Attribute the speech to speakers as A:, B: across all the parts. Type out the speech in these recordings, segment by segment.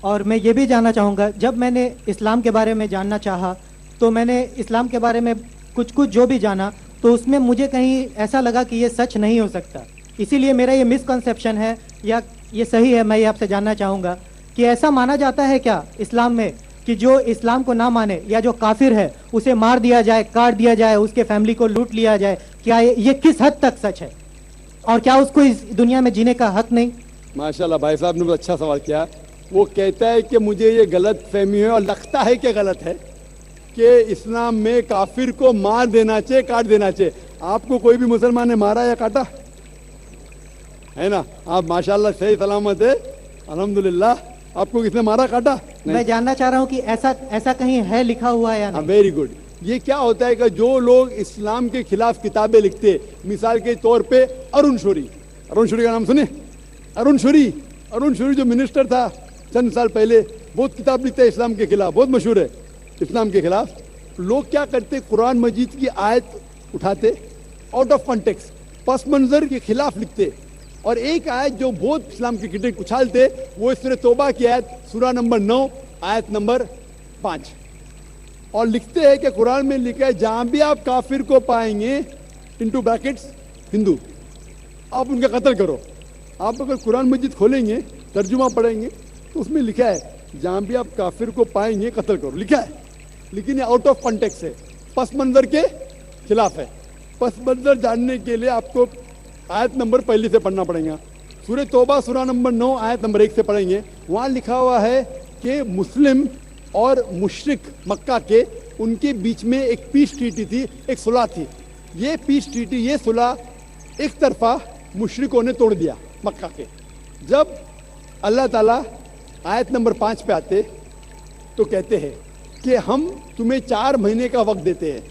A: और मैं ये भी जानना चाहूँगा, जब मैंने इस्लाम के बारे में जानना चाहा तो मैंने इस्लाम के बारे में कुछ कुछ जो भी जाना तो उसमें मुझे कहीं ऐसा लगा कि ये सच नहीं हो सकता। इसीलिए मेरा ये मिसकंसेप्शन है या ये सही है, मैं ये आपसे जानना चाहूँगा कि ऐसा माना जाता है क्या इस्लाम में कि जो इस्लाम को ना माने या जो काफिर है उसे मार दिया जाए, काट दिया जाए, उसके फैमिली को लूट लिया जाए? क्या ये किस हद तक सच है और क्या उसको इस दुनिया में जीने का हक नहीं?
B: माशाल्लाह भाई साहब ने बहुत अच्छा सवाल किया। वो कहता है कि मुझे ये गलत फहमी है और लगता है कि गलत है कि इस्लाम में काफिर को मार देना चाहिए, काट देना चाहिए। आपको कोई भी मुसलमान ने मारा या काटा है ना? आप माशाल्लाह सही सलामत है, अल्हम्दुलिल्लाह। आपको किसने मारा काटा?
A: मैं जानना चाह रहा हूँ कि ऐसा कहीं है लिखा हुआ या नहीं?
B: Very good. ये क्या होता है कि जो लोग इस्लाम के खिलाफ किताबें लिखते, मिसाल के तौर पे अरुण शौरी का नाम सुने? अरुण शौरी जो मिनिस्टर था चंद साल पहले, बहुत किताब लिखते हैं इस्लाम के खिलाफ, बहुत मशहूर है इस्लाम के खिलाफ। लोग क्या करते, कुरान मजीद की आयत उठाते, आउट ऑफ कॉन्टेक्स्ट पस मंजर के खिलाफ लिखते, और एक आयत जो बहुत इस्लाम की क्रिटिक उछालते वो सूरह तौबा की आयत, सूरा नंबर 9 आयत नंबर 5, और लिखते हैं कि कुरान में लिखा है जहां भी आप काफिर को पाएंगे इनटू ब्रैकेट्स हिंदू, आप उनका कत्ल करो। आप अगर कुरान मजीद खोलेंगे, तर्जुमा पढ़ेंगे तो उसमें लिखा है जहां भी आप काफिर को पाएंगे कत्ल करो, लिखा है। लेकिन ये आउट ऑफ कॉन्टेक्स्ट है, पस मंजर के खिलाफ है। पस मंजर जानने के लिए आपको आयत नंबर पहले से पढ़ना पड़ेगा। सूरह तौबा सूरा नंबर 9 आयत नंबर 1 से पढ़ेंगे। वहां लिखा हुआ है कि मुस्लिम और मुशरिक मक्का के, उनके बीच में एक पीस ट्रीटी थी, एक सुलह थी। ये पीस ट्रीटी, ये सुलह एक तरफा मुशरिकों ने तोड़ दिया मक्का के। जब अल्लाह ताला आयत नंबर 5 पे आते तो कहते हैं कि हम तुम्हें 4 महीने का वक्त देते हैं,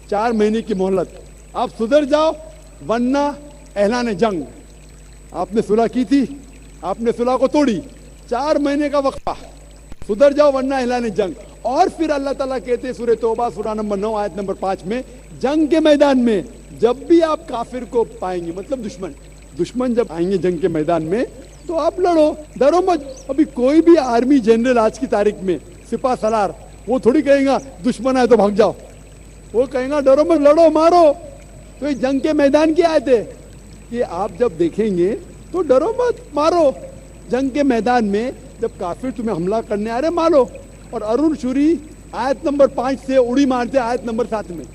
B: 4 महीने की मोहलत, आप सुधर जाओ वरना ऐलान जंग। आपने सुलह की थी, आपने सुलह को तोड़ी, 4 महीने का वक्फा, सुधर जाओ वरना ऐलान जंग। और फिर अल्लाह ताला कहते हैं सूरह तौबा सूरा नंबर 9 आयत नंबर 5 में, जंग के मैदान में जब भी आप काफिर को पाएंगे, मतलब दुश्मन जब आएंगे जंग के मैदान में तो आप लड़ो, डरो मत। अभी कोई भी आर्मी जनरल आज की तारीख में, सिपा सलार, वो थोड़ी कहेगा दुश्मन आए तो भाग जाओ, वो कहेगा डरो मत, लड़ो, मारो। तो ये जंग के मैदान की आयत है कि आप जब देखेंगे तो डरो मत, मारो। जंग के मैदान में जब काफिर तुम्हें हमला करने आ रहे, मारो। और अरुण शौरी आयत नंबर 5 से उड़ी मारते आयत नंबर 7 में,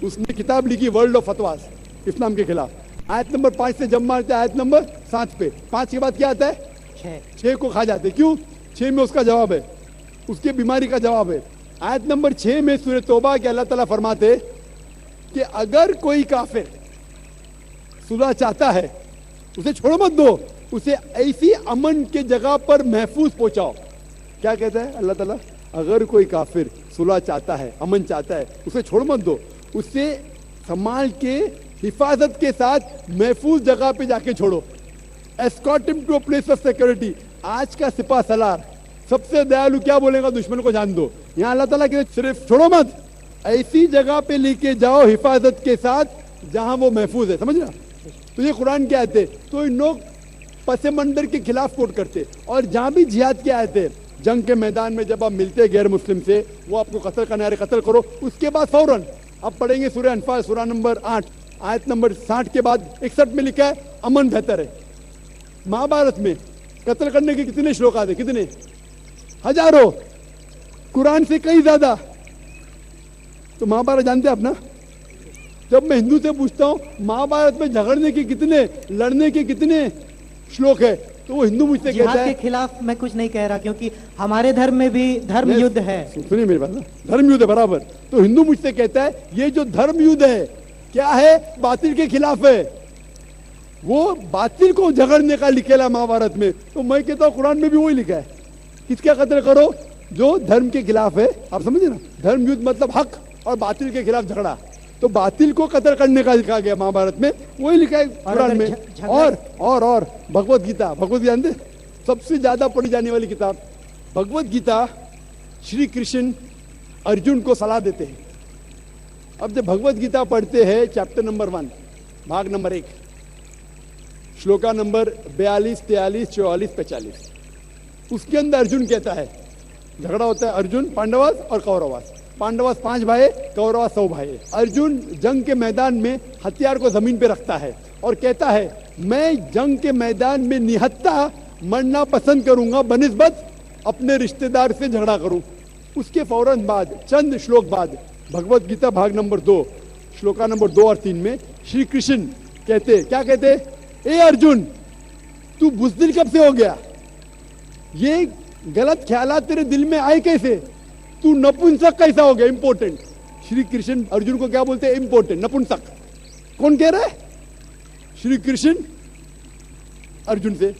B: उसने किताब लिखी वर्ल्ड ऑफ फतवास इस्लाम के खिलाफ। आयत नंबर 5 से जब मारते आयत नंबर 7 पे, 5 के बाद क्या आता है? 6 को खा जाते। क्यों? 6 में उसका जवाब है, उसकी बीमारी का जवाब है। आयत नंबर 6 में सूरह तौबा के अल्लाह ताला फरमाते कि अगर कोई काफिर सुलह चाहता है उसे छोड़ो मत दो, उसे ऐसी अमन के जगह पर महफूज पहुंचाओ। क्या कहता है अल्लाह ताला? अगर कोई काफिर सुलह चाहता है, अमन चाहता है, उसे छोड़ मत दो, उसे संभाल के हिफाजत के साथ महफूज जगह पे जाके छोड़ो। Escort him to a place of security. आज का सिपा सलार सबसे दयालु क्या बोलेगा? दुश्मन को जान दो। यहाँ अल्लाह ताला कहते सिर्फ छोड़ो मत, ऐसी जगह पे लेके जाओ हिफाजत के साथ जहां वो महफूज है। समझ रहा? तो ये कुरान की आयत है। तो इन लोग पसे मंदर के खिलाफ कोट करते, और जहां भी जिहाद की आयत है, जंग के मैदान में जब आप मिलते गैर मुस्लिम से, वो आपको कत्ल करने आ रहे, कत्ल करो। उसके बाद फौरन आप पढ़ेंगे सूरह अनफाल सूरा नंबर 8 आयत नंबर 60 के बाद 61 में लिखा है अमन बेहतर है। महाभारत में कत्ल करने के कितने श्लोक आते? कितने? हजारों, कुरान से कई ज्यादा। तो महाभारत जानते हैं आप ना? जब मैं हिंदू से पूछता हूं महाभारत में झगड़ने के कितने, लड़ने के कितने श्लोक है, तो वो हिंदू मुझसे कहता है
A: के खिलाफ मैं कुछ नहीं कह रहा, क्योंकि हमारे धर्म में भी धर्म युद्ध है।
B: सुनिए मेरी बात ना, धर्म युद्ध है बराबर। तो हिंदू मुझसे कहता है ये जो धर्म युद्ध है क्या है? बातिल के खिलाफ है, वो बातिल को झगड़ने का लिखेला महाभारत में। तो मैं कहता हूँ कुरान में भी वही लिखा है, किसका कत्ल करो? जो धर्म के खिलाफ है। आप समझे ना? धर्म युद्ध मतलब हक और बातिल के खिलाफ झगड़ा। तो बातिल को कत्ल करने का लिखा गया महाभारत में, वही लिखा है कुरान में। और भगवत गीता, जानते? सबसे ज्यादा पढ़ी जाने वाली किताब भगवत गीता। श्री कृष्ण अर्जुन को सलाह देते हैं। अब जब भगवत गीता पढ़ते हैं, चैप्टर नंबर 1 भाग नंबर 1 श्लोका नंबर 42, 43, 44, 45, उसके अंदर अर्जुन कहता है, झगड़ा होता है अर्जुन पांडवास और कौरवास। पांडवास 5 भाई, कौरवास 100 भाई। अर्जुन जंग के मैदान में हथियार को जमीन पे रखता है और कहता है, मैं जंग के मैदान में निहत्था मरना पसंद करूंगा बनिस्बत अपने रिश्तेदार से झगड़ा करूं। उसके फौरन बाद, चंद श्लोक बाद, भगवत गीता भाग नंबर 2 श्लोका नंबर 2 और 3 में श्री कृष्ण कहते, क्या कहते, ए अर्जुन, तू बुज़दिल कब से हो गया? ये गलत ख्यालात तेरे दिल में आए कैसे? तू नपुंसक कैसा हो गया? इंपॉर्टेंट। श्री कृष्ण अर्जुन को क्या बोलते हैं? इंपॉर्टेंट, नपुंसक। कौन कह रहा है? श्री कृष्ण अर्जुन से।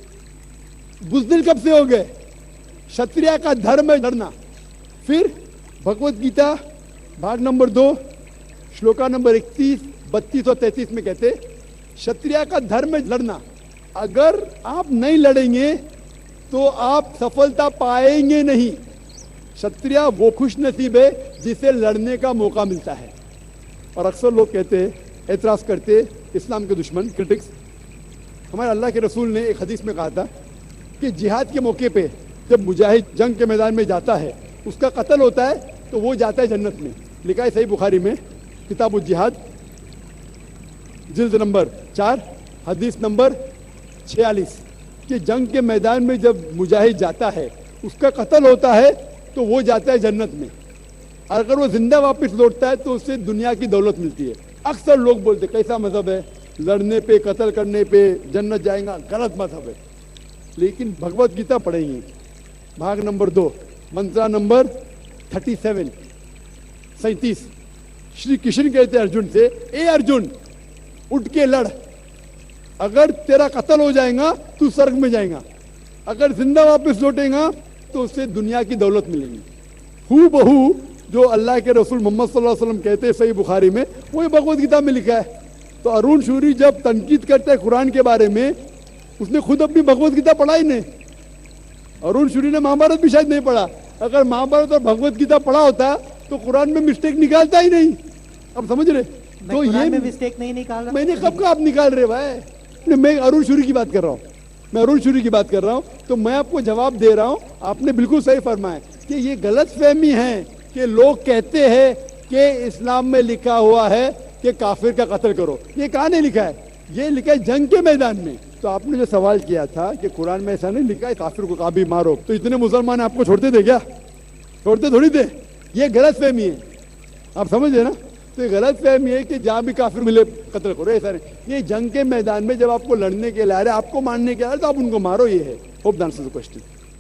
B: बुज़दिल कब से हो गए? क्षत्रिय का धर्म है लड़ना। फिर भगवत गीता भाग नंबर 2 श्लोका नंबर 31, 32 और 33 में कहते, क्षत्रिय का धर्म है लड़ना। अगर आप नहीं लड़ेंगे तो आप सफलता पाएंगे नहीं। क्षत्रिय वो खुश नसीब है जिसे लड़ने का मौका मिलता है। और अक्सर लोग कहते, एतराज करते, इस्लाम के दुश्मन, क्रिटिक्स, हमारे अल्लाह के रसूल ने एक हदीस में कहा था कि जिहाद के मौके पे जब मुजाहिद जंग के मैदान में जाता है, उसका कत्ल होता है तो वो जाता है जन्नत में। लिखा है सही बुखारी में, किताब जिहाद, जिल्द नंबर 4, हदीस नंबर 46, कि जंग के मैदान में जब मुजाहिद जाता है, उसका कत्ल होता है तो वो जाता है जन्नत में। अगर वो जिंदा वापस लौटता है तो उससे दुनिया की दौलत मिलती है। अक्सर लोग बोलते, कैसा मजहब है, लड़ने पे, कत्ल करने पे जन्नत जाएगा? गलत मजहब है। लेकिन भगवत गीता पढ़ेंगे भाग नंबर 2 मंत्रा नंबर 37, 37, श्री कृष्ण कहते हैं अर्जुन से, ए अर्जुन, उठ के लड़। अगर तेरा कत्ल हो जाएगा तू स्वर्ग में जाएगा, अगर जिंदा वापस लौटेगा तो उससे दुनिया की दौलत मिलेगी। हू बहू जो अल्लाह के रसूल मोहम्मद सल्लल्लाहु अलैहि वसल्लम कहते हैं सही बुखारी में, वही भगवत गीता में लिखा है। तो अरुण शूरी जब तनकीद करता है कुरान के बारे में, उसने खुद अपनी भगवत गीता पढ़ा ही नहीं। अरुण शूरी ने महाभारत भी शायद नहीं पढ़ा। अगर महाभारत और भगवत गीता पढ़ा होता तो कुरान में मिस्टेक निकालता ही नहीं। अब समझ रहे? तो ये
A: मिस्टेक नहीं निकाल रहा।
B: मैंने कब का आप निकाल रहे भाई? मैं अरुण शूरी की बात कर रहा हूँ, मैं अरुण शूरी की बात कर रहा हूँ। तो मैं आपको जवाब दे रहा हूँ, आपने बिल्कुल सही फरमाया कि ये गलत फहमी है कि लोग कहते हैं कि इस्लाम में लिखा हुआ है कि काफिर का कत्ल करो। ये कहाँ नहीं लिखा है? ये लिखा है जंग के मैदान में। तो आपने जो सवाल किया था कि कुरान में ऐसा नहीं लिखा है काफिर को कभी मारो, तो इतने मुसलमान आपको छोड़ते थे क्या? छोड़ते थोड़ी थे। ये गलत फहमी है, आप समझे ना? तो ये गलत फहमी है कि जहाँ भी काफिर मिले कत्ल करो, ऐसा नहीं। ये जंग के मैदान में जब आपको लड़ने के लिए आ रहे, आपको मारने के लिए आ रहे, तो आप उनको मारो। ये है। Hope the answer the question.